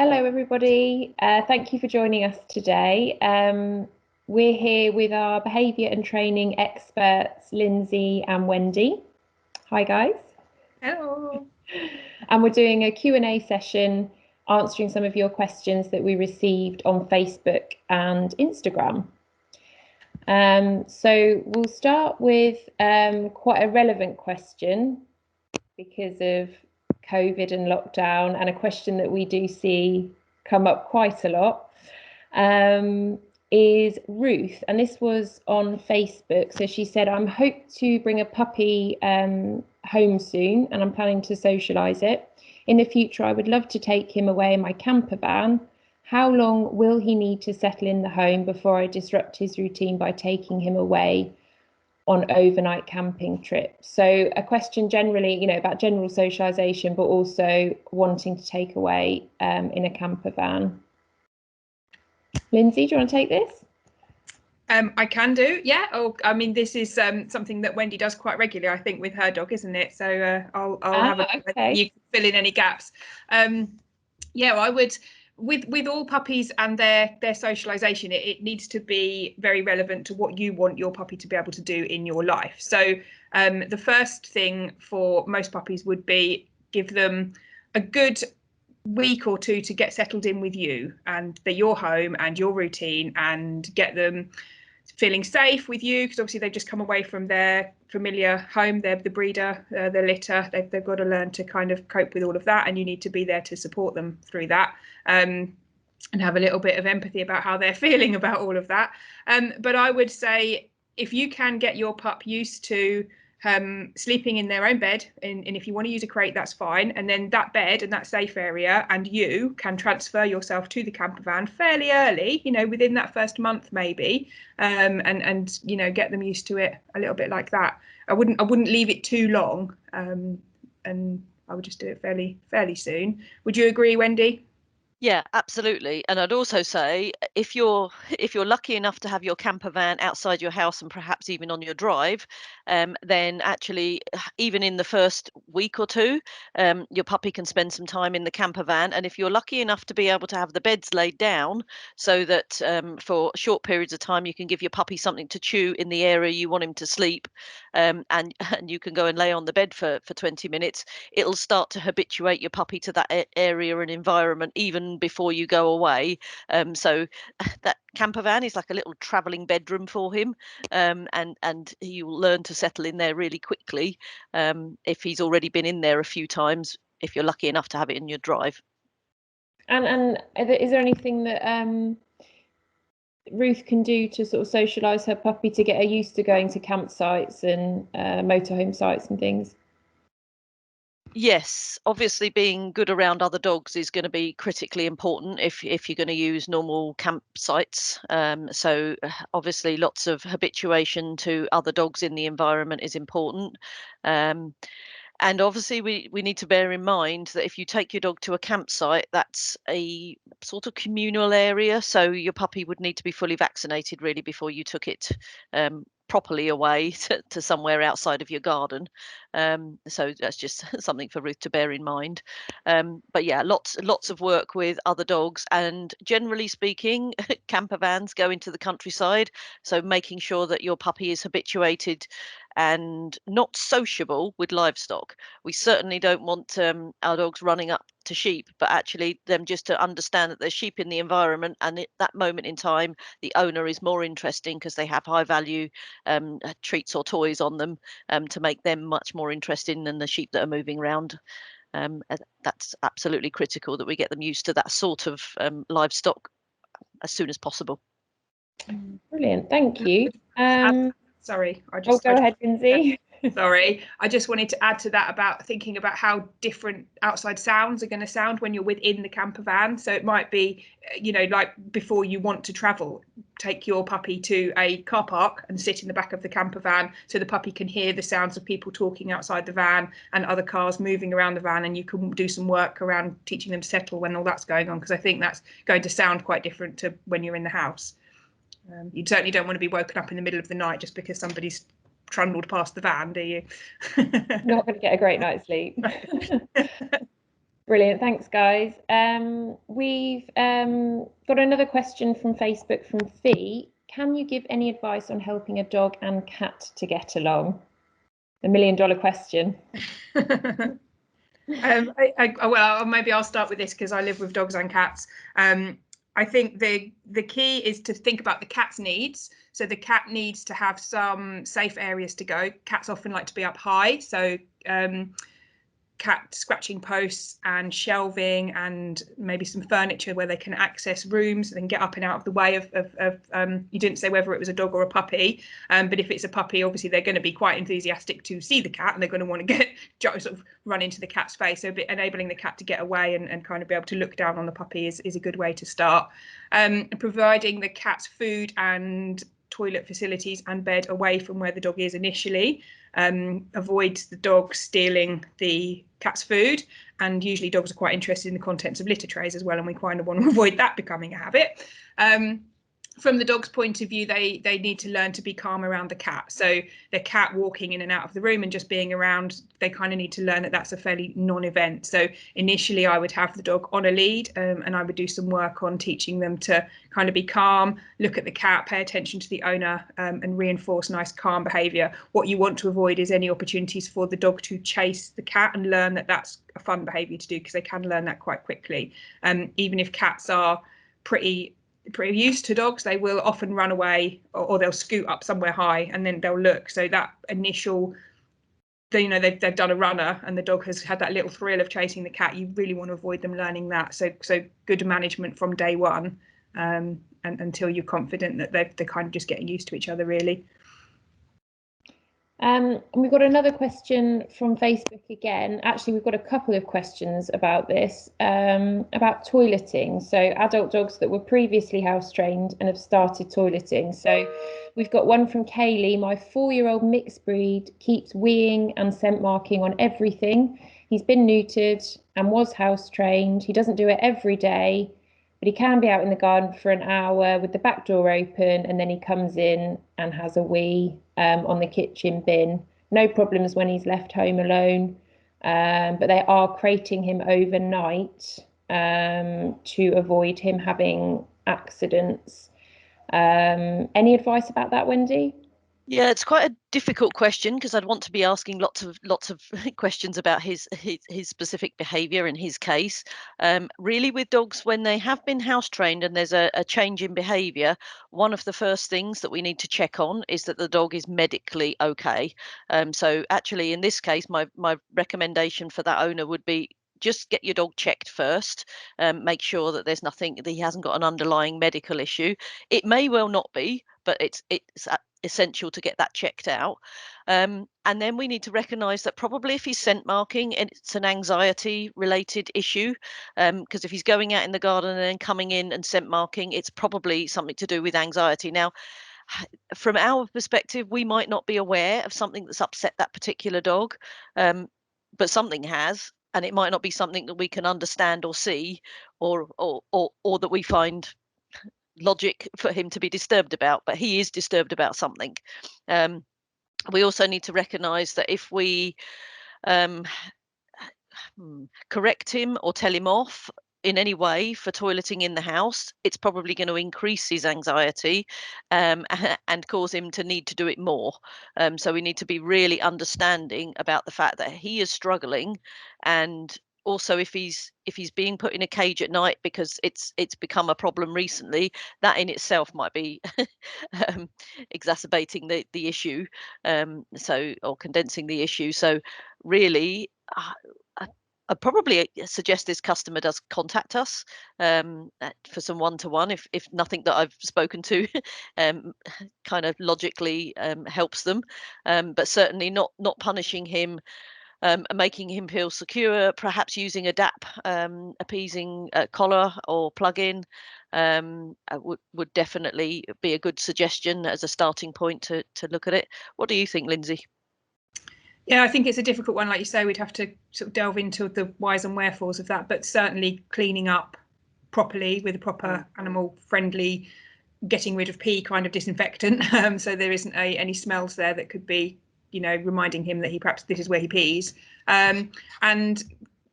Hello, everybody. Thank you for joining us today. We're here with our behaviour and training experts, Lindsay and Wendy. Hi, guys. Hello. And we're doing a Q&A session answering some of your questions that we received on Facebook and Instagram. So we'll start with quite a relevant question because of COVID and lockdown, and a question that we do see come up quite a lot is Ruth, and this was on Facebook. So she said, I'm hope to bring a puppy home soon, and I'm planning to socialize it. In the future, I would love to take him away in my camper van. How long will he need to settle in the home before I disrupt his routine by taking him away on overnight camping trips? So a question generally, about general socialization, but also wanting to take away in a camper van. Lindsay, do you want to take this? I can do, yeah. Oh, I mean, this is something that Wendy does quite regularly, I think, with her dog, isn't it? So I'll have okay. You can fill in any gaps. Yeah, I would. With all puppies and their socialization, it needs to be very relevant to what you want your puppy to be able to do in your life. So the first thing for most puppies would be give them a good week or two to get settled in with you and your home and your routine, and get them feeling safe with you, because obviously they've just come away from their familiar home. They're the breeder, the litter. They've got to learn to kind of cope with all of that, and you need to be there to support them through that, and have a little bit of empathy about how they're feeling about all of that. But I would say, if you can get your pup used to sleeping in their own bed, and if you want to use a crate, that's fine, and then that bed and that safe area, and you can transfer yourself to the camper van fairly early, within that first month maybe, and get them used to it a little bit like that. I wouldn't leave it too long, and I would just do it fairly soon. Would you agree, Wendy? Yeah, absolutely. And I'd also say, if you're lucky enough to have your camper van outside your house and perhaps even on your drive, then actually, even in the first week or two, your puppy can spend some time in the camper van. And if you're lucky enough to be able to have the beds laid down so that for short periods of time you can give your puppy something to chew in the area you want him to sleep, and you can go and lay on the bed for 20 minutes, it'll start to habituate your puppy to that area and environment even before you go away. So that camper van is like a little traveling bedroom for him, and he'll learn to settle in there really quickly if he's already been in there a few times, if you're lucky enough to have it in your drive. And is there anything that Ruth can do to sort of socialize her puppy to get her used to going to campsites and motorhome sites and things? Yes, obviously being good around other dogs is going to be critically important if you're going to use normal campsites. So obviously lots of habituation to other dogs in the environment is important. And obviously we need to bear in mind that if you take your dog to a campsite, that's a sort of communal area. So your puppy would need to be fully vaccinated really before you took it properly away to somewhere outside of your garden. So that's just something for Ruth to bear in mind. But yeah, lots of work with other dogs, and generally speaking, camper vans go into the countryside. So making sure that your puppy is habituated and not sociable with livestock. We certainly don't want our dogs running up to sheep, but actually them just to understand that there's sheep in the environment, and at that moment in time the owner is more interesting because they have high value treats or toys on them, to make them much more interesting than the sheep that are moving around. That's absolutely critical that we get them used to that sort of livestock as soon as possible. Brilliant, thank you. Sorry, go ahead, Lindsay. Sorry, I just wanted to add to that about thinking about how different outside sounds are going to sound when you're within the camper van. So it might be, like before you want to travel, take your puppy to a car park and sit in the back of the camper van so the puppy can hear the sounds of people talking outside the van and other cars moving around the van, and you can do some work around teaching them to settle when all that's going on, because I think that's going to sound quite different to when you're in the house. You certainly don't want to be woken up in the middle of the night just because somebody's trundled past the van, do you? Not going to get a great night's sleep. Brilliant, thanks guys. We've got another question from Facebook from Fee. Can you give any advice on helping a dog and cat to get along? The $1 million question. Well, maybe I'll start with this because I live with dogs and cats. I think the key is to think about the cat's needs. So the cat needs to have some safe areas to go. Cats often like to be up high, so cat scratching posts and shelving and maybe some furniture where they can access rooms and get up and out of the way of you didn't say whether it was a dog or a puppy, but if it's a puppy, obviously they're going to be quite enthusiastic to see the cat and they're going to want to sort of run into the cat's face. So enabling the cat to get away and kind of be able to look down on the puppy is a good way to start. Providing the cat's food and toilet facilities and bed away from where the dog is initially. Avoid the dog stealing the cat's food, and usually dogs are quite interested in the contents of litter trays as well, and we kind of want to avoid that becoming a habit. From the dog's point of view, they need to learn to be calm around the cat. So the cat walking in and out of the room and just being around, they kind of need to learn that that's a fairly non-event. So initially I would have the dog on a lead, and I would do some work on teaching them to kind of be calm, look at the cat, pay attention to the owner, and reinforce nice calm behaviour. What you want to avoid is any opportunities for the dog to chase the cat and learn that that's a fun behaviour to do, because they can learn that quite quickly. Even if cats are pretty used to dogs, they will often run away or they'll scoot up somewhere high and then they'll look. So that initial, they've done a runner and the dog has had that little thrill of chasing the cat. You really want to avoid them learning that. So good management from day one, and until you're confident that they're kind of just getting used to each other, really. And we've got another question from Facebook again. Actually, we've got a couple of questions about this, about toileting. So adult dogs that were previously house trained and have started toileting. So we've got one from Kaylee. My 4-year-old mixed breed keeps weeing and scent marking on everything. He's been neutered and was house trained. He doesn't do it every day, but he can be out in the garden for an hour with the back door open, and then he comes in and has a wee on the kitchen bin. No problems when he's left home alone, but they are crating him overnight to avoid him having accidents. Any advice about that, Wendy? Yeah, it's quite a difficult question because I'd want to be asking lots of questions about his specific behaviour in his case. Really, with dogs, when they have been house trained and there's a change in behaviour, one of the first things that we need to check on is that the dog is medically okay. So actually, in this case, my recommendation for that owner would be just get your dog checked first. Make sure that there's nothing, that he hasn't got an underlying medical issue. It may well not be, but it's essential to get that checked out. And then we need to recognise that probably if he's scent marking, it's an anxiety related issue, because if he's going out in the garden and then coming in and scent marking, it's probably something to do with anxiety. Now, from our perspective, we might not be aware of something that's upset that particular dog, but something has, and it might not be something that we can understand or see, or that we find logic for him to be disturbed about, but he is disturbed about something. We also need to recognize that if we correct him or tell him off in any way for toileting in the house, it's probably going to increase his anxiety and cause him to need to do it more. So we need to be really understanding about the fact that he is struggling, and also if he's being put in a cage at night because it's become a problem recently, that in itself might be exacerbating the issue, or condensing the issue. So really, I'd probably suggest this customer does contact us for some one-to-one if nothing that I've spoken to kind of logically helps them, but certainly not punishing him, and making him feel secure, perhaps using a DAP appeasing collar or plug-in would definitely be a good suggestion as a starting point to look at it. What do you think, Lindsay? Yeah, I think it's a difficult one. Like you say, we'd have to sort of delve into the whys and wherefores of that, but certainly cleaning up properly with a proper animal-friendly, getting rid of pee kind of disinfectant, so there isn't any smells there that could be, reminding him that perhaps this is where he pees. And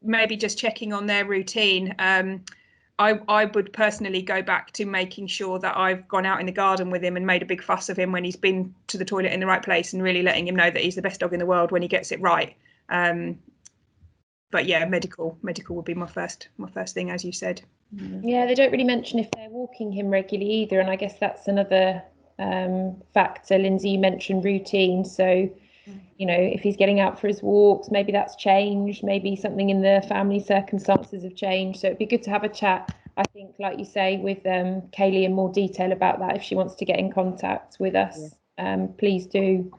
maybe just checking on their routine. I would personally go back to making sure that I've gone out in the garden with him and made a big fuss of him when he's been to the toilet in the right place, and really letting him know that he's the best dog in the world when he gets it right. But yeah, medical would be my first thing, as you said. Yeah, they don't really mention if they're walking him regularly either, and I guess that's another factor. Lindsay, you mentioned routine, so you know, if he's getting out for his walks, maybe that's changed, maybe something in the family circumstances have changed. So it'd be good to have a chat, I think, like you say, with Kaylee in more detail about that. If she wants to get in contact with us, please do.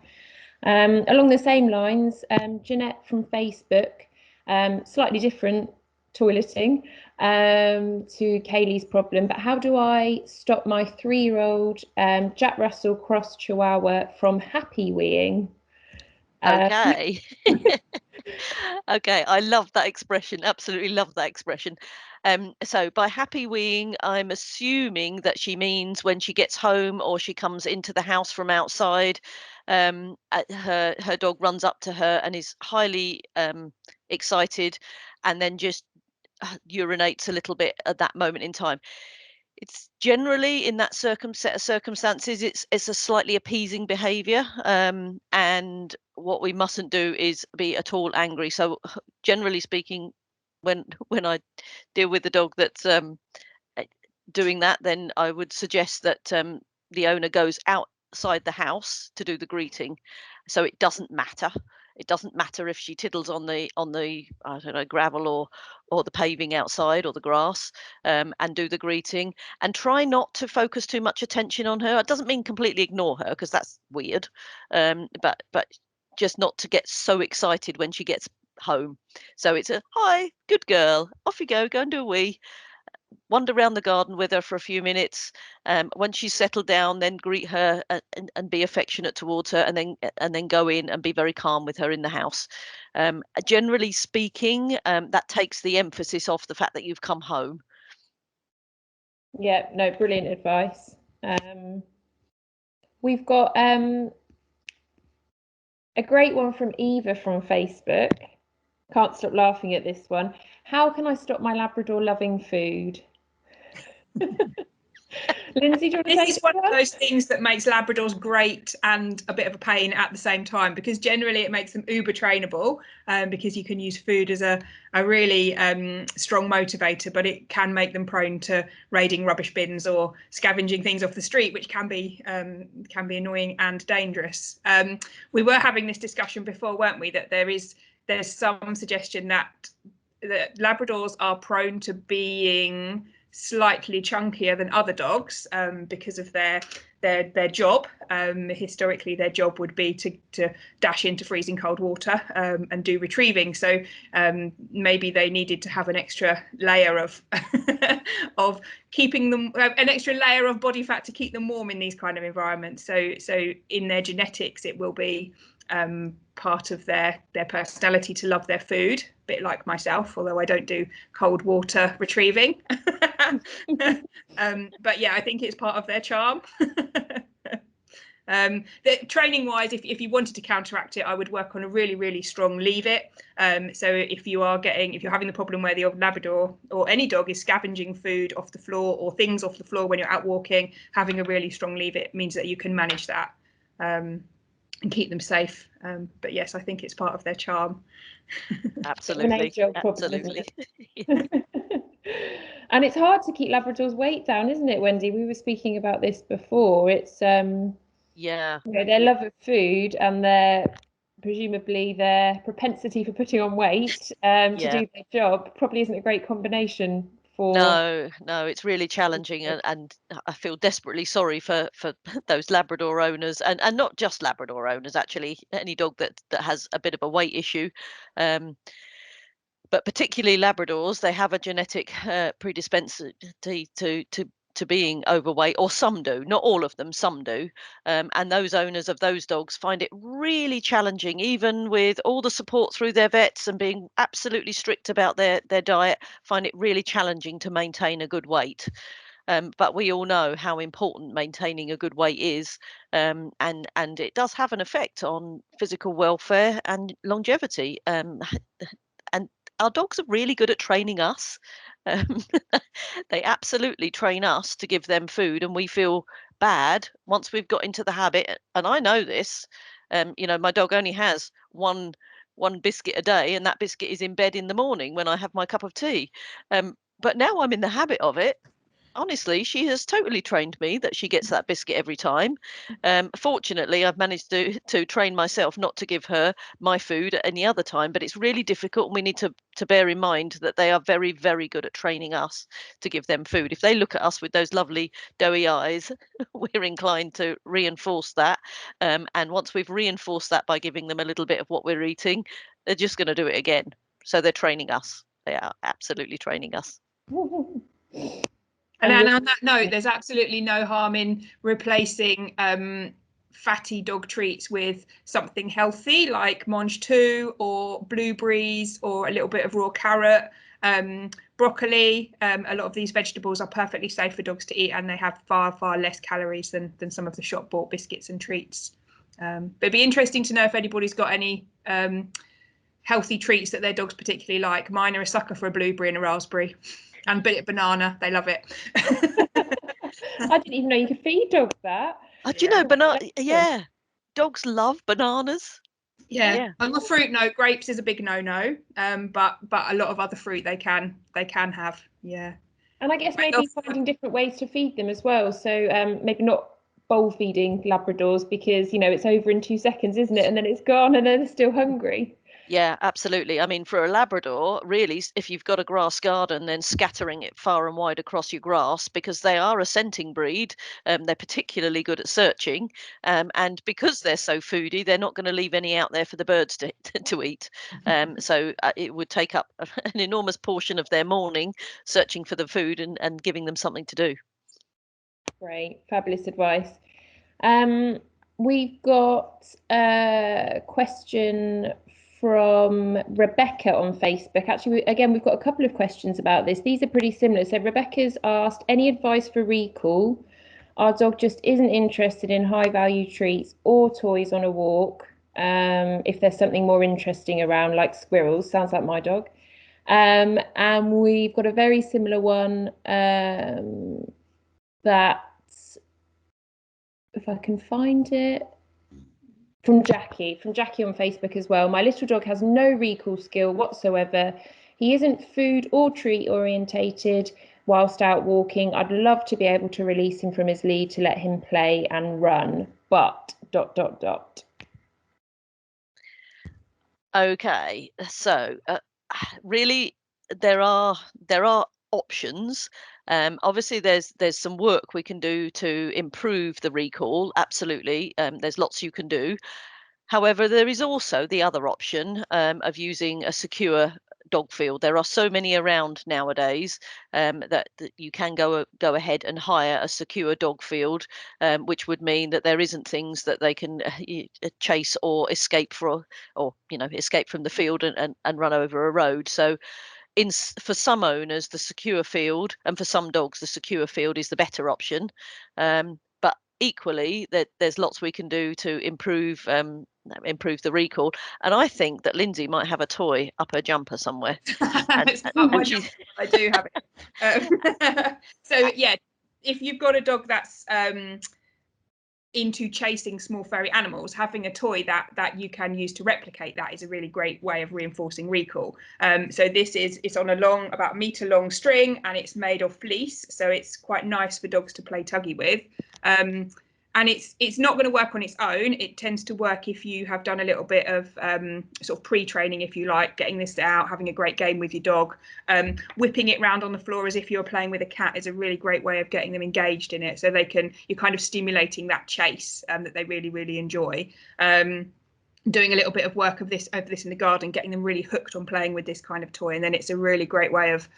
Along the same lines, Jeanette from Facebook, slightly different toileting to Kaylee's problem, but how do I stop my 3-year-old Jack Russell Cross Chihuahua from happy weeing? Okay. Okay, I love that expression. Absolutely love that expression. So by happy weeing, I'm assuming that she means when she gets home or she comes into the house from outside, her dog runs up to her and is highly excited, and then just urinates a little bit at that moment in time. It's generally in that set of circumstances, it's a slightly appeasing behavior, and what we mustn't do is be at all angry. So generally speaking, when I deal with the dog that's doing that, then I would suggest that the owner goes outside the house to do the greeting. So it doesn't matter. It doesn't matter if she tiddles on the I don't know, gravel or the paving outside or the grass, and do the greeting, and try not to focus too much attention on her. It doesn't mean completely ignore her, because that's weird, but just not to get so excited when she gets home. So it's a hi, good girl, off you go and do a wee. Wander around the garden with her for a few minutes. When she's settled down, then greet her and be affectionate towards her, and then go in and be very calm with her in the house. Generally speaking, that takes the emphasis off the fact that you've come home. Yeah, no, brilliant advice. We've got a great one from Eva from Facebook. Can't stop laughing at this one. How can I stop my Labrador loving food? Lindsay, do you want to This take is one of those things that makes Labradors great and a bit of a pain at the same time, because generally it makes them uber trainable, because you can use food as a really strong motivator, but it can make them prone to raiding rubbish bins or scavenging things off the street, which can be annoying and dangerous. We were having this discussion before, weren't we, that there's some suggestion that Labradors are prone to being slightly chunkier than other dogs, because of their job. Historically, their job would be to dash into freezing cold water and do retrieving. So maybe they needed to have an extra layer of of keeping them, an extra layer of body fat to keep them warm in these kind of environments. So in their genetics, it will be part of their personality to love their food, a bit like myself, although I don't do cold water retrieving. But yeah, I think it's part of their charm. Training wise, if you wanted to counteract it, I would work on a really, really strong leave it. So if you're having the problem where the Labrador or any dog is scavenging food off the floor or things off the floor when you're out walking, having a really strong leave it means that you can manage that and keep them safe. But yes, I think it's part of their charm. Absolutely. Absolutely. And it's hard to keep Labrador's weight down, isn't it, Wendy? We were speaking about this before. It's yeah, you know, their love of food and presumably their propensity for putting on weight to do their job probably isn't a great combination for. No, it's really challenging, and I feel desperately sorry for those Labrador owners, and not just Labrador owners, actually, any dog that has a bit of a weight issue. But particularly Labradors, they have a genetic predisposition to being overweight, or some do, not all of them, some do. And those owners of those dogs find it really challenging, even with all the support through their vets and being absolutely strict about their diet, find it really challenging to maintain a good weight. But we all know how important maintaining a good weight is, and it does have an effect on physical welfare and longevity. And our dogs are really good at training us. Um, they absolutely train us to give them food, and we feel bad once we've got into the habit. And I know this. You know, my dog only has one biscuit a day, and that biscuit is in bed in the morning when I have my cup of tea. But now I'm in the habit of it. Honestly, she has totally trained me that she gets that biscuit every time. Fortunately, I've managed to train myself not to give her my food at any other time, but it's really difficult. And we need to bear in mind that they are very, very good at training us to give them food. If they look at us with those lovely doughy eyes, we're inclined to reinforce that. And once we've reinforced that by giving them a little bit of what we're eating, they're just going to do it again. So they're training us. They are absolutely training us. And then on that note, there's absolutely no harm in replacing fatty dog treats with something healthy like Mange 2 or blueberries or a little bit of raw carrot, broccoli. A lot of these vegetables are perfectly safe for dogs to eat, and they have far, far less calories than some of the shop bought biscuits and treats. But it'd be interesting to know if anybody's got any healthy treats that their dogs particularly like. Mine are a sucker for a blueberry and a raspberry. And bit of banana, they love it. I didn't even know you could feed dogs that. Do you know, banana? Yeah, dogs love bananas. Yeah. On the fruit note, grapes is a big no-no. But a lot of other fruit they can have. Yeah. And I guess maybe finding different ways to feed them as well. So maybe not bowl feeding Labradors, because you know it's over in 2 seconds, isn't it? And then it's gone, and then they're still hungry. Yeah, absolutely. I mean, for a Labrador, really, if you've got a grass garden, then scattering it far and wide across your grass, because they are a scenting breed. They're particularly good at searching. And because they're so foodie, they're not going to leave any out there for the birds to eat. So it would take up an enormous portion of their morning searching for the food and giving them something to do. Great, fabulous advice. We've got a question from Rebecca on Facebook. Actually, again, we've got a couple of questions about this. These are pretty similar. So Rebecca's asked, any advice for recall? Our dog just isn't interested in high value treats or toys on a walk. If there's something more interesting around, like squirrels, sounds like my dog. And we've got a very similar one that, if I can find it, from Jackie on Facebook as well. My little dog has no recall skill whatsoever. He isn't food or treat orientated whilst out walking. I'd love to be able to release him from his lead to let him play and run, but ... Okay, so really there are options. Obviously there's some work we can do to improve the recall. Absolutely. There's lots you can do. However, there is also the other option of using a secure dog field. There are so many around nowadays that you can go ahead and hire a secure dog field, which would mean that there isn't things that they can chase or escape for, or escape from the field and run over a road. So for some owners, the secure field, and for some dogs, the secure field is the better option. But equally, there's lots we can do to improve the recall. And I think that Lindsay might have a toy up her jumper somewhere. It's not my jumper, I do have it. So yeah, if you've got a dog that's into chasing small furry animals, having a toy that you can use to replicate that is a really great way of reinforcing recall. So it's on about a meter long string, and it's made of fleece, so it's quite nice for dogs to play tuggy with. And it's not going to work on its own. It tends to work if you have done a little bit of sort of pre-training, if you like, getting this out, having a great game with your dog. Whipping it around on the floor as if you're playing with a cat is a really great way of getting them engaged in it. So you're kind of stimulating that chase that they really, really enjoy. Doing a little bit of work of this in the garden, getting them really hooked on playing with this kind of toy, and then it's a really great way of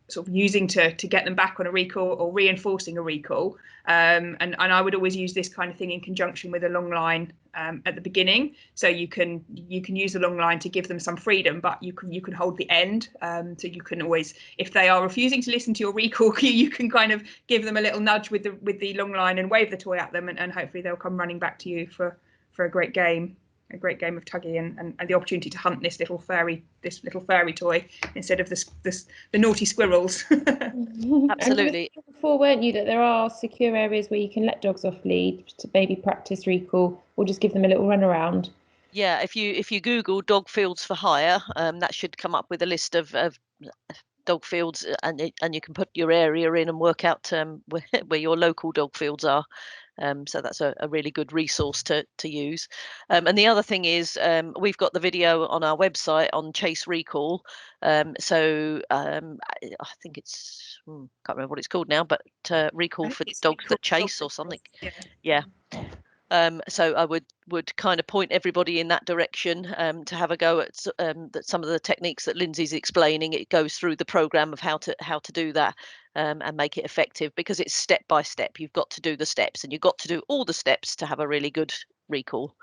sort of using to get them back on a recall or reinforcing a recall. And I would always use this kind of thing in conjunction with a long line at the beginning. So you can use the long line to give them some freedom, but you can hold the end. So you can always, if they are refusing to listen to your recall, you can kind of give them a little nudge with the long line and wave the toy at them, and hopefully they'll come running back to you for a great game. a great game of tuggy, and the opportunity to hunt this little fairy toy instead of the naughty squirrels. Absolutely. And before, weren't you, that there are secure areas where you can let dogs off lead to maybe practice recall or just give them a little run around? Yeah, if you Google dog fields for hire, that should come up with a list of dog fields, and you can put your area in and work out where your local dog fields are. So that's a really good resource to use. And the other thing is, we've got the video on our website on Chase Recall. So I think it's, can't remember what it's called now, but Recall for Dogs That Chase or something. Yeah. So I would kind of point everybody in that direction to have a go at some of the techniques that Lindsay's explaining. It goes through the program of how to do that and make it effective, because it's step by step. You've got to do the steps, and you've got to do all the steps to have a really good recall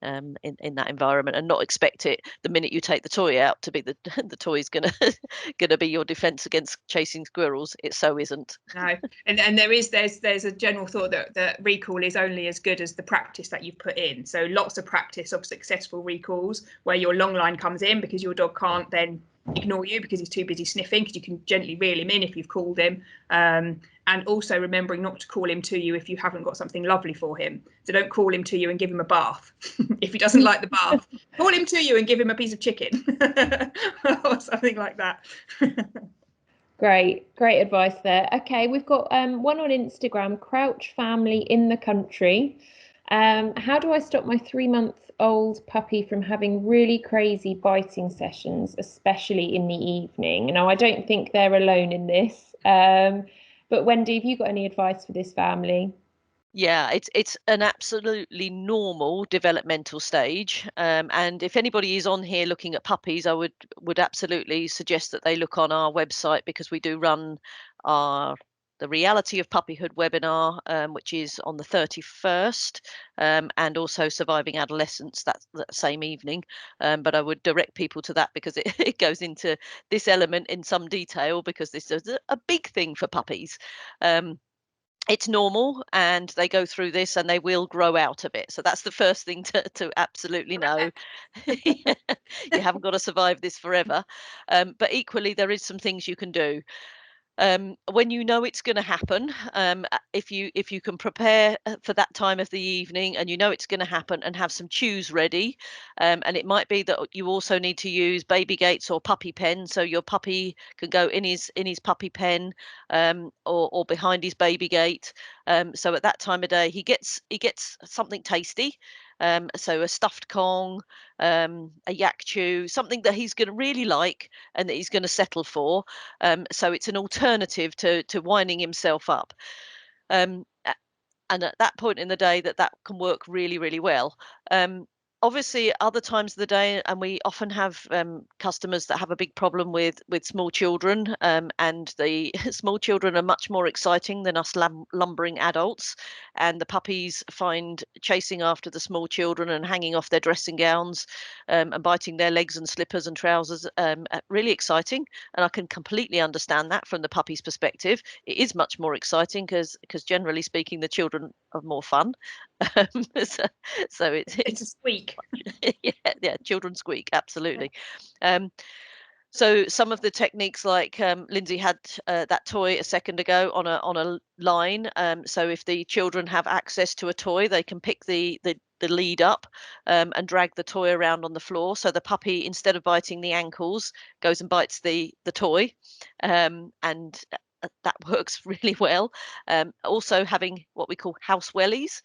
in that environment, and not expect it the minute you take the toy out to be the toy's gonna be your defense against chasing squirrels. It so isn't. No, and there's a general thought that recall is only as good as the practice that you've put in. So lots of practice of successful recalls where your long line comes in, because your dog can't then ignore you because he's too busy sniffing, because you can gently reel him in if you've called him. And also remembering not to call him to you if you haven't got something lovely for him. So don't call him to you and give him a bath. If he doesn't like the bath, call him to you and give him a piece of chicken or something like that. Great advice there. Okay, we've got one on Instagram, Crouch Family in the Country. How do I stop my 3-month-old puppy from having really crazy biting sessions, especially in the evening? Now, I don't think they're alone in this. But Wendy, have you got any advice for this family? Yeah, it's an absolutely normal developmental stage, and if anybody is on here looking at puppies, I would absolutely suggest that they look on our website, because we do run the Reality of Puppyhood webinar, which is on the 31st, and also Surviving Adolescence that same evening. But I would direct people to that, because it goes into this element in some detail, because this is a big thing for puppies. It's normal, and they go through this and they will grow out of it. So that's the first thing to absolutely know. You haven't got to survive this forever. But equally, there is some things you can do. When you know it's going to happen, if you can prepare for that time of the evening, and you know it's going to happen, and have some chews ready, and it might be that you also need to use baby gates or puppy pen, so your puppy can go in his puppy pen, or behind his baby gate. So at that time of day, he gets something tasty. So a stuffed Kong, a yak chew, something that he's going to really like and that he's going to settle for. So it's an alternative to winding himself up. And at that point in the day, that can work really, really well. Obviously, other times of the day, and we often have customers that have a big problem with small children, and the small children are much more exciting than us lumbering adults, and the puppies find chasing after the small children and hanging off their dressing gowns, and biting their legs and slippers and trousers really exciting. And I can completely understand that from the puppy's perspective. It is much more exciting because generally speaking, the children are more fun. So It's a squeak. yeah, children squeak, absolutely. So some of the techniques, like Lindsay had that toy a second ago on a line. So if the children have access to a toy, they can pick the lead up and drag the toy around on the floor. So the puppy, instead of biting the ankles, goes and bites the toy, and that works really well. Also having what we call house wellies.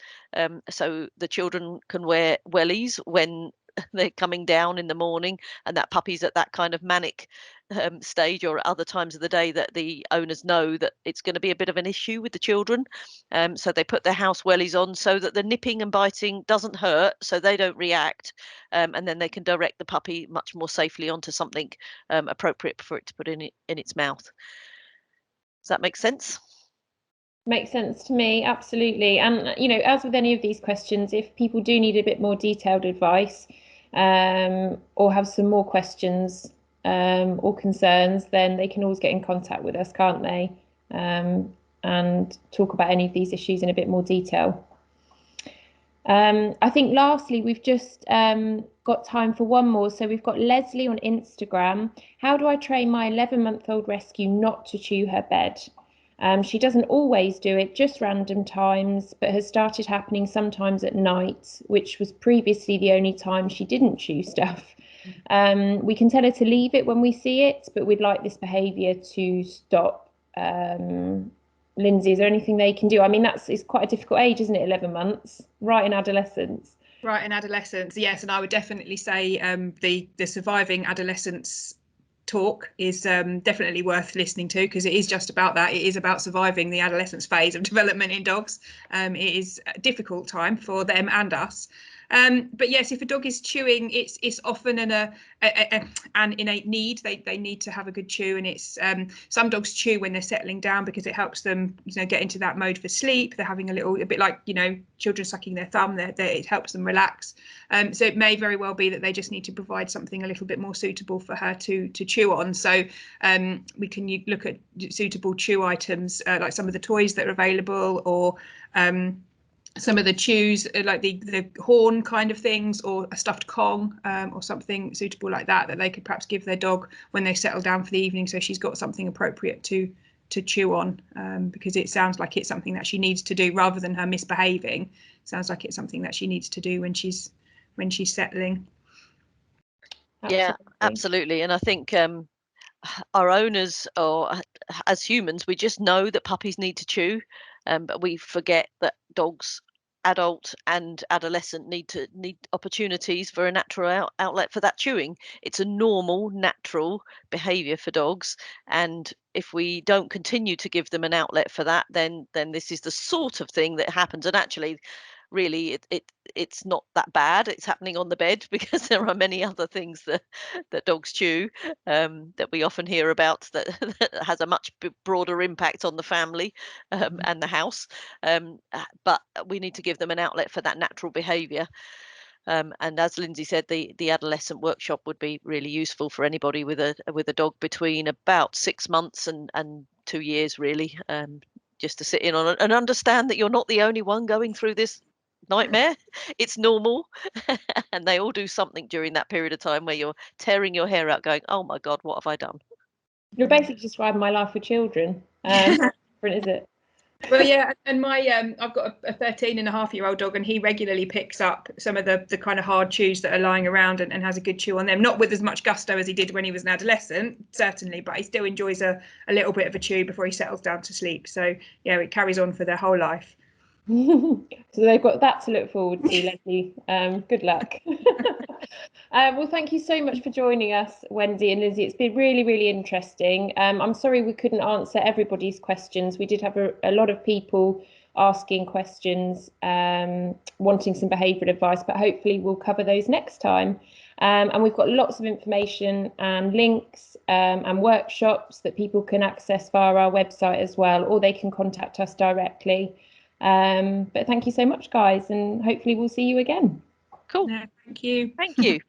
So the children can wear wellies when they're coming down in the morning, and that puppy's at that kind of manic stage, or other times of the day that the owners know that it's going to be a bit of an issue with the children. So they put their house wellies on so that the nipping and biting doesn't hurt, so they don't react, and then they can direct the puppy much more safely onto something appropriate for it to put in its mouth. Does that make sense? Makes sense to me, absolutely. And as with any of these questions, if people do need a bit more detailed advice, or have some more questions or concerns, then they can always get in contact with us, can't they? And talk about any of these issues in a bit more detail. I think lastly, we've just got time for one more. So we've got Leslie on Instagram. How do I train my 11-month-old rescue not to chew her bed? She doesn't always do it, just random times, but has started happening sometimes at night, which was previously the only time she didn't chew stuff. We can tell her to leave it when we see it, but we'd like this behaviour to stop. Lindsay, is there anything they can do? I mean, it's quite a difficult age, isn't it? 11 months, right in adolescence. Right in adolescence, yes, and I would definitely say the surviving adolescence talk is definitely worth listening to, because it is just about that. It is about surviving the adolescence phase of development in dogs. It is a difficult time for them and us. But yes, if a dog is chewing, it's often an innate need. They need to have a good chew, and it's some dogs chew when they're settling down because it helps them, get into that mode for sleep. They're having a bit like children sucking their thumb. It helps them relax. So it may very well be that they just need to provide something a little bit more suitable for her to chew on. So we can look at suitable chew items, like some of the toys that are available, or some of the chews, like the horn kind of things, or a stuffed Kong, or something suitable like that they could perhaps give their dog when they settle down for the evening, so she's got something appropriate to chew on, because it sounds like it's something that she needs to do rather than her misbehaving. It sounds like it's something that she needs to do when she's settling. Yeah, absolutely. And I think our owners, or as humans, we just know that puppies need to chew, but we forget that dogs, adult and adolescent, need opportunities for a natural outlet for that chewing. It's a normal, natural behavior for dogs, and if we don't continue to give them an outlet for that, then this is the sort of thing that happens. And actually, really, it's not that bad. It's happening on the bed, because there are many other things that dogs chew, that we often hear about, that has a much broader impact on the family, and the house. But we need to give them an outlet for that natural behaviour. And as Lindsay said, the adolescent workshop would be really useful for anybody with a dog between about 6 months and 2 years, really, just to sit in on it and understand that you're not the only one going through this nightmare. It's normal. And they all do something during that period of time where you're tearing your hair out going, oh my God, what have I done? You're basically describing my life with children. Different, is it? Well, yeah, and my I've got a 13-and-a-half-year-old dog, and he regularly picks up some of the kind of hard chews that are lying around, and has a good chew on them. Not with as much gusto as he did when he was an adolescent, certainly, but he still enjoys a little bit of a chew before he settles down to sleep. So yeah, it carries on for their whole life. So they've got that to look forward to, Leslie. Good luck. Well, thank you so much for joining us, Wendy and Lizzie. It's been really, really interesting. I'm sorry we couldn't answer everybody's questions. We did have a lot of people asking questions, wanting some behavioural advice, but hopefully we'll cover those next time. And we've got lots of information and links, and workshops that people can access via our website as well, or they can contact us directly. But thank you so much, guys, and hopefully we'll see you again. Cool. No, thank you. Thank you.